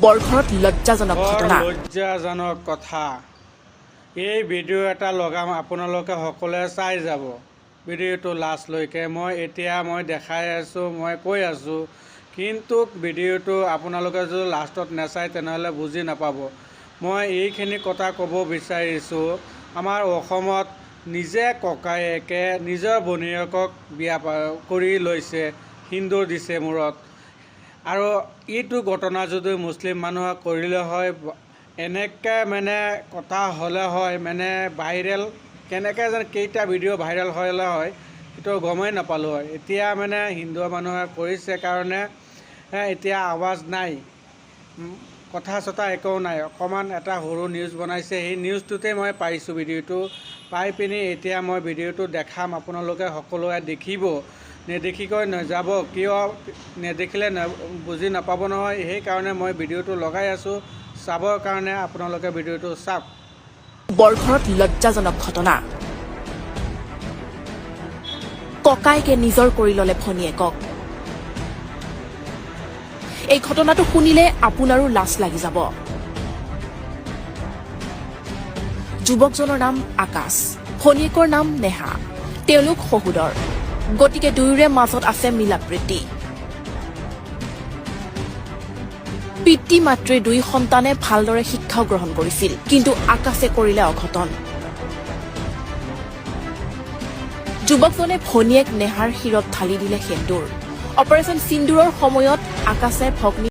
বৰঘৰত লজ্জাজনক ঘটনা। লজ্জাজনক কথা। এই ভিডিঅ' এটা লগাম, আপোনালোকে সকলোৱে চাই যাব ভিডিঅ'টো লাষ্টলৈকে। মই দেখাই আছোঁ, মই কৈ আছোঁ, কিন্তু ভিডিঅ'টো আপোনালোকে যদি লাষ্টত নাচায় তেনেহ'লে বুজি নাপাব। মই এইখিনি কথা ক'ব বিচাৰিছোঁ, আমাৰ অসমত নিজে ককায়েকে নিজৰ ভনীয়েকক বিয়া কৰি লৈছে, সিন্দুৰ দিছে মূৰত। আৰু এইটো ঘটনা যদি মুছলিম মানুহে কৰিলে হয়, এনেকৈ কথা হ'লে হয়, ভাইৰেল কেনেকৈ যেন কেইটা ভিডিঅ' ভাইৰেল হ'লে হয় সেইটো গমেই নাপালোঁ হয়। এতিয়া হিন্দু মানুহে কৰিছে কাৰণে এতিয়া আৱাজ নাই, কথা চথা একো নাই। অকণমান এটা সৰু নিউজ বনাইছে, সেই নিউজটোতে মই পাইছোঁ ভিডিঅ'টো পাই পিনি এতিয়া মই ভিডিঅ'টো দেখাম, আপোনালোকে সকলোৱে দেখিব। নেদেখিকৈ নাযাব, কিয় নেদেখিলে বুজি নাপাব নহয়। সেইকাৰণে মই ভিডিঅ'টো লগাই আছোঁ, চাবৰ কাৰণে আপোনালোকে ভিডিঅ'টো চাওক। বৰঘৰত লজ্জাজনক ঘটনা। ককায়েকে নিজৰ কৰি ল'লে ভনীয়েকক। এই ঘটনাটো শুনিলে আপোনাৰো লাজ লাগি যাব। যুৱকজনৰ নাম আকাশ, ভনীয়েকৰ নাম নেহা। তেওঁলোক সহোদৰ, গতিকে দুয়োৰে মাজত আছে মিলাপ্ৰীতি। পিতৃ মাতৃৰ দুই সন্তানে ভালদৰে শিক্ষাও গ্ৰহণ কৰিছিল, কিন্তু আকাশে কৰিলে অঘটন। যুৱকজনে ভনীয়েক নেহাৰ শিৰত ঢালি দিলে সেন্দুৰ। অপাৰেশ্যন সিন্দুৰৰ সময়ত আকাশে ভগ্নী